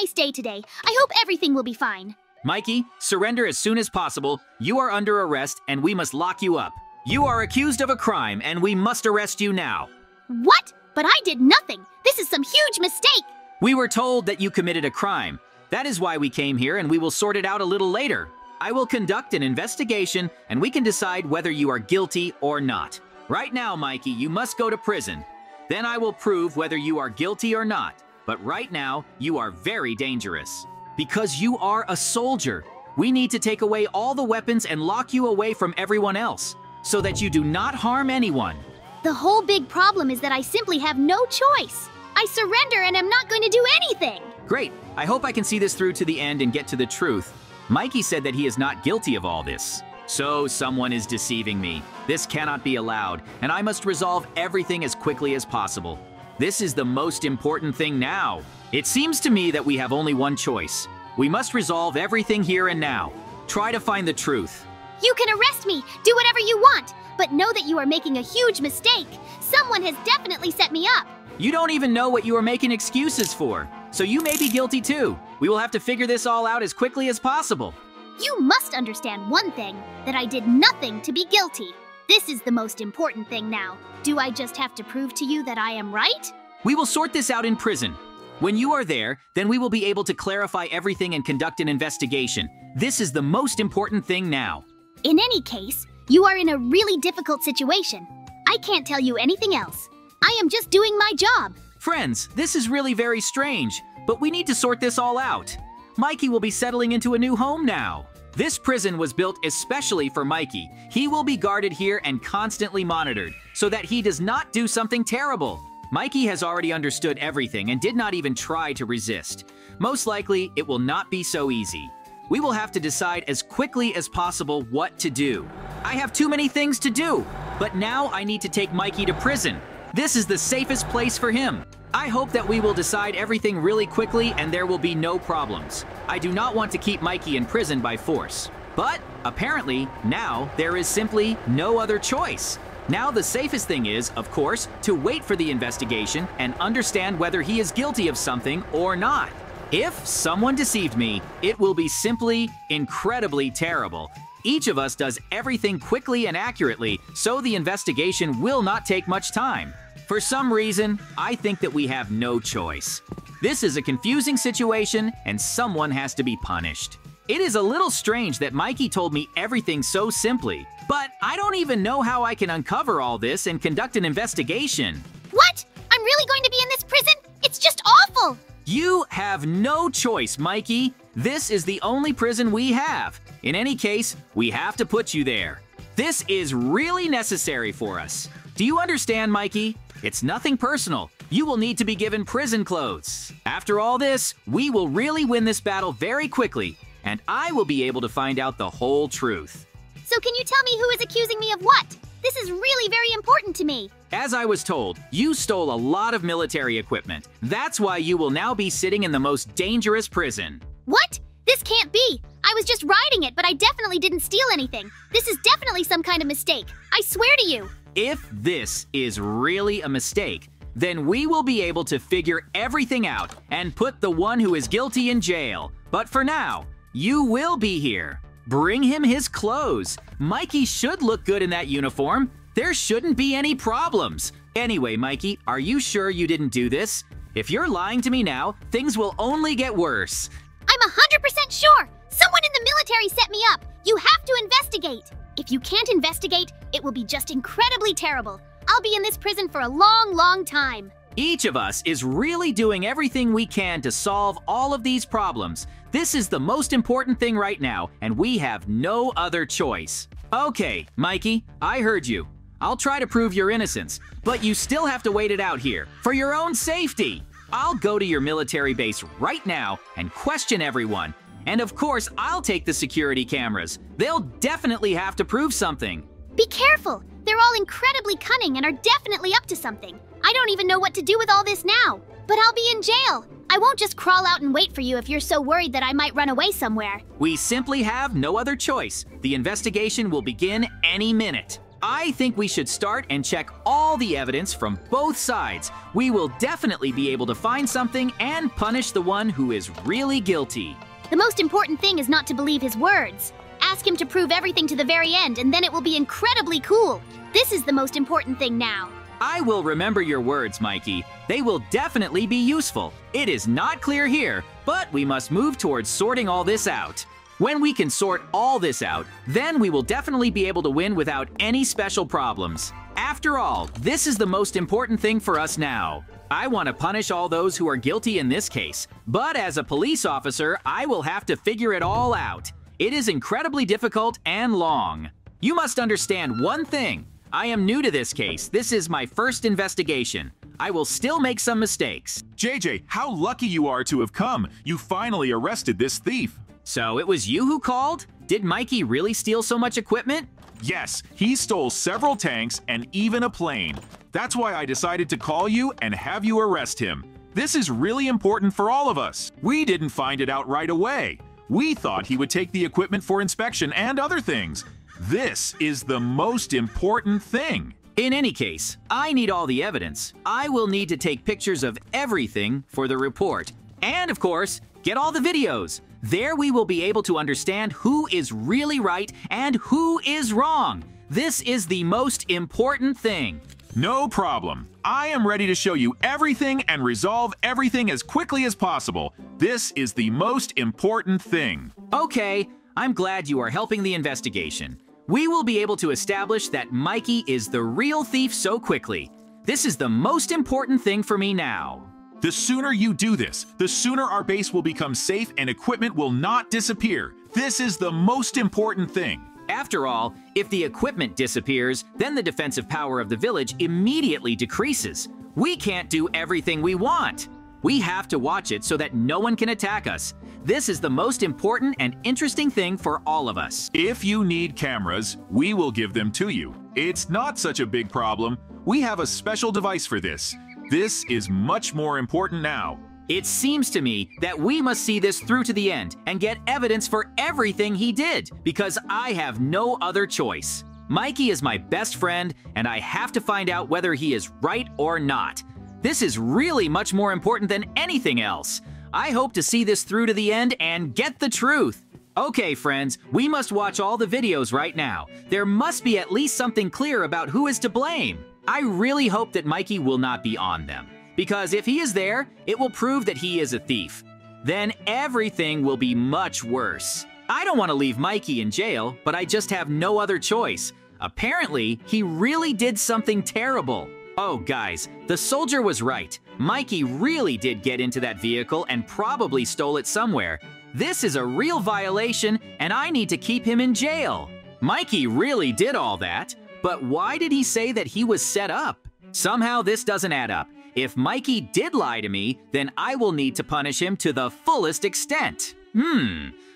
nice day today. I hope everything will be fine. Mikey, surrender as soon as possible. You are under arrest and we must lock you up. You are accused of a crime and we must arrest you now. What? But I did nothing. This is some huge mistake. We were told that you committed a crime. That is why we came here and we will sort it out a little later. I will conduct an investigation and we can decide whether you are guilty or not. Right now, Mikey, you must go to prison. Then I will prove whether you are guilty or not. But right now, you are very dangerous. Because you are a soldier, we need to take away all the weapons and lock you away from everyone else, so that you do not harm anyone. The whole big problem is that I simply have no choice. I surrender and I'm not going to do anything. Great. I hope I can see this through to the end and get to the truth. Mikey said that he is not guilty of all this. So someone is deceiving me. This cannot be allowed, and I must resolve everything as quickly as possible. This is the most important thing now. It seems to me that we have only one choice. We must resolve everything here and now. Try to find the truth. You can arrest me, do whatever you want, but know that you are making a huge mistake. Someone has definitely set me up. You don't even know what you are making excuses for, so you may be guilty too. We will have to figure this all out as quickly as possible. You must understand one thing, that I did nothing to be guilty. This is the most important thing now. Do I just have to prove to you that I am right? We will sort this out in prison. When you are there, then we will be able to clarify everything and conduct an investigation. This is the most important thing now. In any case, you are in a really difficult situation. I can't tell you anything else. I am just doing my job. Friends, this is really very strange, but we need to sort this all out. Mikey will be settling into a new home now. This prison was built especially for Mikey. He will be guarded here and constantly monitored, so that he does not do something terrible. Mikey has already understood everything and did not even try to resist. Most likely, it will not be so easy. We will have to decide as quickly as possible what to do. I have too many things to do, but now I need to take Mikey to prison. This is the safest place for him. I hope that we will decide everything really quickly and there will be no problems. I do not want to keep Mikey in prison by force. But apparently, now there is simply no other choice. Now the safest thing is, of course, to wait for the investigation and understand whether he is guilty of something or not. If someone deceived me, it will be simply incredibly terrible. Each of us does everything quickly and accurately, so the investigation will not take much time. For some reason, I think that we have no choice. This is a confusing situation, and someone has to be punished. It is a little strange that Mikey told me everything so simply, but I don't even know how I can uncover all this and conduct an investigation. What? I'm really going to be in this prison? It's just awful! You have no choice, Mikey. This is the only prison we have. In any case, we have to put you there. This is really necessary for us. Do you understand, Mikey? It's nothing personal. You will need to be given prison clothes. After all this, we will really win this battle very quickly, and I will be able to find out the whole truth. So can you tell me who is accusing me of what? This is really very important to me. As I was told, you stole a lot of military equipment. That's why you will now be sitting in the most dangerous prison. What? This can't be. I was just riding it, but I definitely didn't steal anything. This is definitely some kind of mistake. I swear to you. If this is really a mistake, then we will be able to figure everything out and put the one who is guilty in jail. But for now, you will be here. Bring him his clothes. Mikey should look good in that uniform. There shouldn't be any problems. Anyway, Mikey, are you sure you didn't do this? If you're lying to me now, things will only get worse. I'm 100% sure. Someone in the military set me up. You have to investigate. If you can't investigate, it will be just incredibly terrible. I'll be in this prison for a long, long time. Each of us is really doing everything we can to solve all of these problems. This is the most important thing right now, and we have no other choice. Okay, Mikey, I heard you. I'll try to prove your innocence, but you still have to wait it out here for your own safety. I'll go to your military base right now and question everyone. And of course, I'll take the security cameras. They'll definitely have to prove something. Be careful. They're all incredibly cunning and are definitely up to something. I don't even know what to do with all this now. But I'll be in jail. I won't just crawl out and wait for you if you're so worried that I might run away somewhere. We simply have no other choice. The investigation will begin any minute. I think we should start and check all the evidence from both sides. We will definitely be able to find something and punish the one who is really guilty. The most important thing is not to believe his words. Ask him to prove everything to the very end, and then it will be incredibly cool. This is the most important thing now. I will remember your words, Mikey. They will definitely be useful. It is not clear here, but we must move towards sorting all this out. When we can sort all this out, then we will definitely be able to win without any special problems. After all, this is the most important thing for us now. I want to punish all those who are guilty in this case, but as a police officer, I will have to figure it all out. It is incredibly difficult and long. You must understand one thing. I am new to this case. This is my first investigation. I will still make some mistakes. JJ, how lucky you are to have come. You finally arrested this thief. So it was you who called? Did Mikey really steal so much equipment? Yes, he stole several tanks and even a plane. That's why I decided to call you and have you arrest him. This is really important for all of us. We didn't find it out right away. We thought he would take the equipment for inspection and other things. This is the most important thing. In any case, I need all the evidence. I will need to take pictures of everything for the report. And of course, get all the videos. There we will be able to understand who is really right and who is wrong. This is the most important thing. No problem. I am ready to show you everything and resolve everything as quickly as possible. This is the most important thing. Okay, I'm glad you are helping the investigation. We will be able to establish that Mikey is the real thief so quickly. This is the most important thing for me now. The sooner you do this, the sooner our base will become safe and equipment will not disappear. This is the most important thing. After all, if the equipment disappears, then the defensive power of the village immediately decreases. We can't do everything we want. We have to watch it so that no one can attack us. This is the most important and interesting thing for all of us. If you need cameras, we will give them to you. It's not such a big problem. We have a special device for this. This is much more important now. It seems to me that we must see this through to the end and get evidence for everything he did, because I have no other choice. Mikey is my best friend, and I have to find out whether he is right or not. This is really much more important than anything else. I hope to see this through to the end and get the truth. Okay, friends, we must watch all the videos right now. There must be at least something clear about who is to blame. I really hope that Mikey will not be on them, because if he is there, it will prove that he is a thief. Then everything will be much worse. I don't want to leave Mikey in jail, but I just have no other choice. Apparently, he really did something terrible. Oh, guys, the soldier was right. Mikey really did get into that vehicle and probably stole it somewhere. This is a real violation, and I need to keep him in jail. Mikey really did all that. But why did he say that he was set up? Somehow this doesn't add up. If Mikey did lie to me, then I will need to punish him to the fullest extent.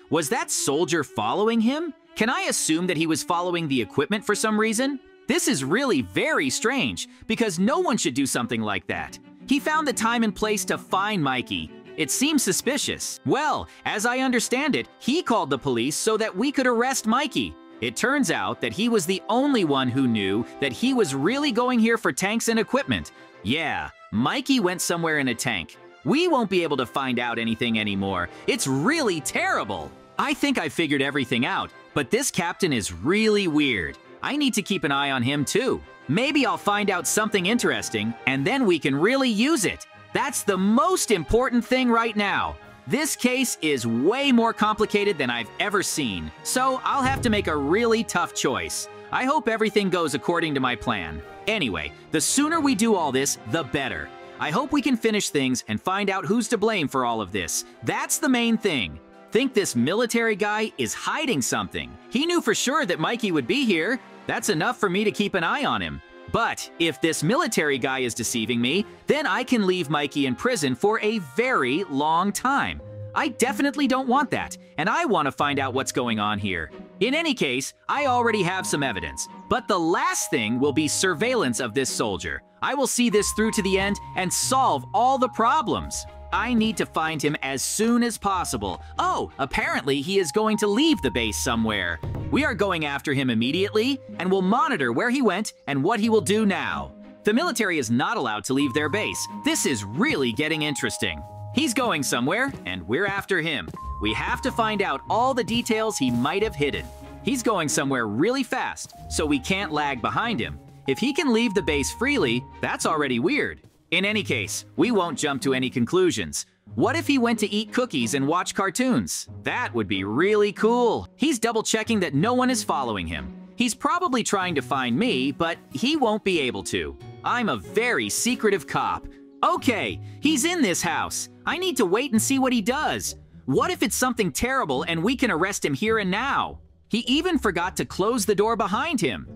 Was that soldier following him? Can I assume that he was following the equipment for some reason? This is really very strange, because no one should do something like that. He found the time and place to find Mikey. It seems suspicious. Well, as I understand it, he called the police so that we could arrest Mikey. It turns out that he was the only one who knew that he was really going here for tanks and equipment. Yeah, Mikey went somewhere in a tank. We won't be able to find out anything anymore. It's really terrible. I think I figured everything out, but this captain is really weird. I need to keep an eye on him too. Maybe I'll find out something interesting, and then we can really use it. That's the most important thing right now. This case is way more complicated than I've ever seen, so I'll have to make a really tough choice. I hope everything goes according to my plan. Anyway, the sooner we do all this, the better. I hope we can finish things and find out who's to blame for all of this. That's the main thing. Think this military guy is hiding something. He knew for sure that Mikey would be here. That's enough for me to keep an eye on him. But if this military guy is deceiving me, then I can leave Mikey in prison for a very long time. I definitely don't want that, and I want to find out what's going on here. In any case, I already have some evidence, but the last thing will be surveillance of this soldier. I will see this through to the end and solve all the problems. I need to find him as soon as possible. Oh, apparently he is going to leave the base somewhere. We are going after him immediately, and will monitor where he went and what he will do now. The military is not allowed to leave their base. This is really getting interesting. He's going somewhere, and we're after him. We have to find out all the details he might have hidden. He's going somewhere really fast, so we can't lag behind him. If he can leave the base freely, that's already weird. In any case, we won't jump to any conclusions. What if he went to eat cookies and watch cartoons? That would be really cool. He's double-checking that no one is following him. He's probably trying to find me, but he won't be able to. I'm a very secretive cop. Okay, he's in this house. I need to wait and see what he does. What if it's something terrible and we can arrest him here and now? He even forgot to close the door behind him.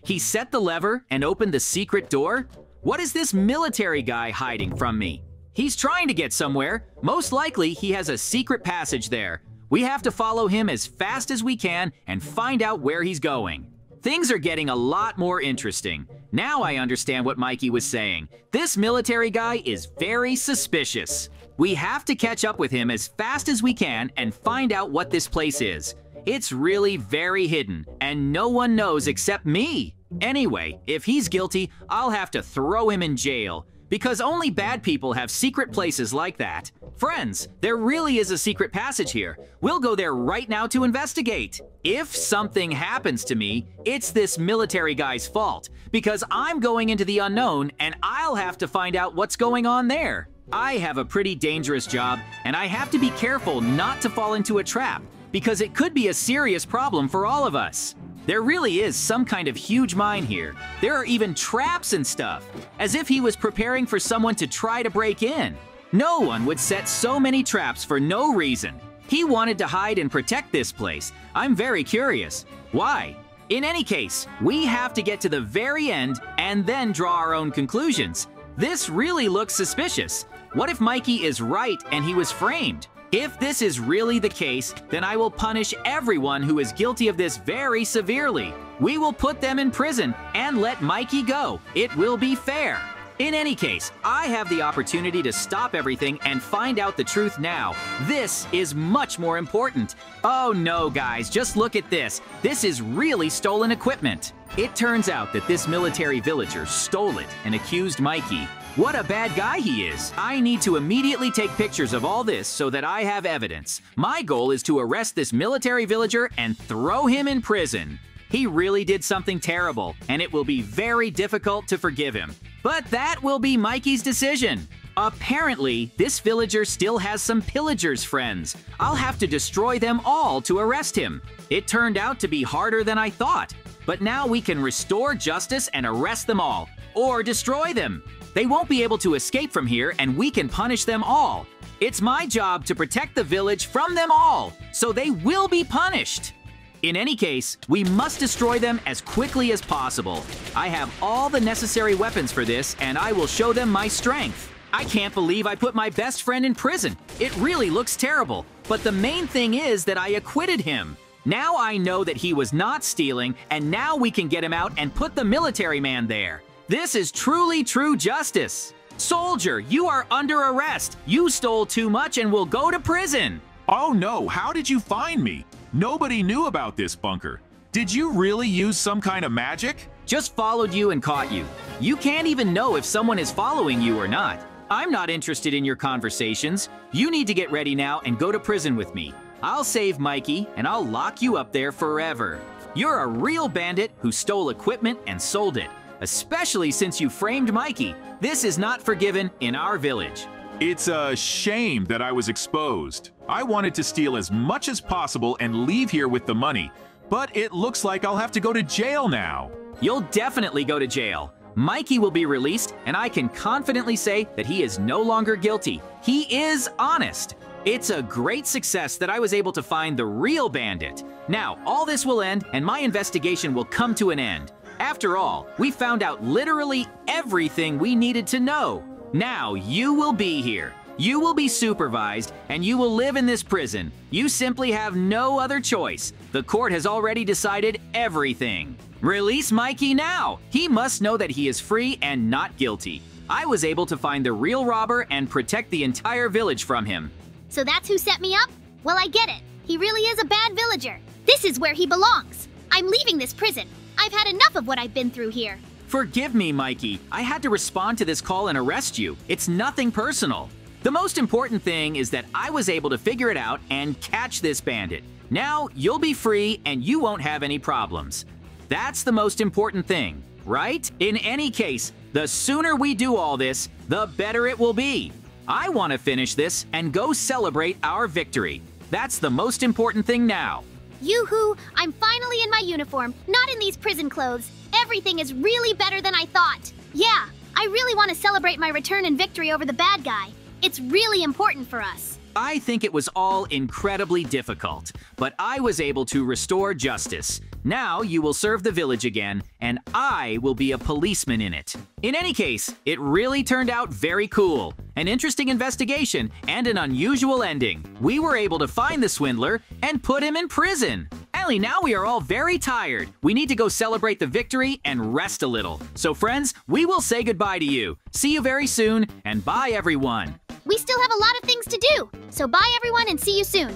He set the lever and opened the secret door? What is this military guy hiding from me? He's trying to get somewhere. Most likely, he has a secret passage there. We have to follow him as fast as we can and find out where he's going. Things are getting a lot more interesting. Now I understand what Mikey was saying. This military guy is very suspicious. We have to catch up with him as fast as we can and find out what this place is. It's really very hidden, and no one knows except me. Anyway, if he's guilty, I'll have to throw him in jail, because only bad people have secret places like that. Friends, there really is a secret passage here. We'll go there right now to investigate. If something happens to me, it's this military guy's fault, because I'm going into the unknown and I'll have to find out what's going on there. I have a pretty dangerous job, and I have to be careful not to fall into a trap, because it could be a serious problem for all of us. There really is some kind of huge mine here. There are even traps and stuff, as if he was preparing for someone to try to break in. No one would set so many traps for no reason. He wanted to hide and protect this place. I'm very curious. Why? In any case, we have to get to the very end and then draw our own conclusions. This really looks suspicious. What if Mikey is right and he was framed? If this is really the case, then I will punish everyone who is guilty of this very severely. We will put them in prison and let Mikey go. It will be fair. In any case, I have the opportunity to stop everything and find out the truth now. This is much more important. Oh no, guys, just look at this. This is really stolen equipment. It turns out that this military villager stole it and accused Mikey. What a bad guy he is. I need to immediately take pictures of all this so that I have evidence. My goal is to arrest this military villager and throw him in prison. He really did something terrible, and it will be very difficult to forgive him. But that will be Mikey's decision. Apparently, this villager still has some pillagers' friends. I'll have to destroy them all to arrest him. It turned out to be harder than I thought. But now we can restore justice and arrest them all, or destroy them. They won't be able to escape from here, and we can punish them all. It's my job to protect the village from them all, so they will be punished. In any case, we must destroy them as quickly as possible. I have all the necessary weapons for this, and I will show them my strength. I can't believe I put my best friend in prison. It really looks terrible, but the main thing is that I acquitted him. Now I know that he was not stealing, and now we can get him out and put the military man there. This is truly true justice. Soldier, you are under arrest. You stole too much and will go to prison. Oh no, how did you find me? Nobody knew about this bunker. Did you really use some kind of magic? Just followed you and caught you. You can't even know if someone is following you or not. I'm not interested in your conversations. You need to get ready now and go to prison with me. I'll save Mikey and I'll lock you up there forever. You're a real bandit who stole equipment and sold it, especially since you framed Mikey. This is not forgiven in our village. It's a shame that I was exposed. I wanted to steal as much as possible and leave here with the money, but it looks like I'll have to go to jail now. You'll definitely go to jail. Mikey will be released, and I can confidently say that he is no longer guilty. He is honest. It's a great success that I was able to find the real bandit. Now, all this will end, and my investigation will come to an end. After all, we found out literally everything we needed to know. Now you will be here. You will be supervised, and you will live in this prison. You simply have no other choice. The court has already decided everything. Release Mikey now. He must know that he is free and not guilty. I was able to find the real robber and protect the entire village from him. So that's who set me up? Well, I get it. He really is a bad villager. This is where he belongs. I'm leaving this prison. I've had enough of what I've been through here. Forgive me, Mikey. I had to respond to this call and arrest you. It's nothing personal. The most important thing is that I was able to figure it out and catch this bandit. Now you'll be free and you won't have any problems. That's the most important thing, right? In any case, the sooner we do all this, the better it will be. I want to finish this and go celebrate our victory. That's the most important thing now. Yoo-hoo! I'm finally in my uniform, not in these prison clothes. Everything is really better than I thought. Yeah, I really want to celebrate my return and victory over the bad guy. It's really important for us. I think it was all incredibly difficult, but I was able to restore justice. Now you will serve the village again, and I will be a policeman in it. In any case, it really turned out very cool. An interesting investigation and an unusual ending. We were able to find the swindler and put him in prison. Ellie, now we are all very tired. We need to go celebrate the victory and rest a little. So friends, we will say goodbye to you. See you very soon, and bye everyone. We still have a lot of things to do, so bye everyone and see you soon.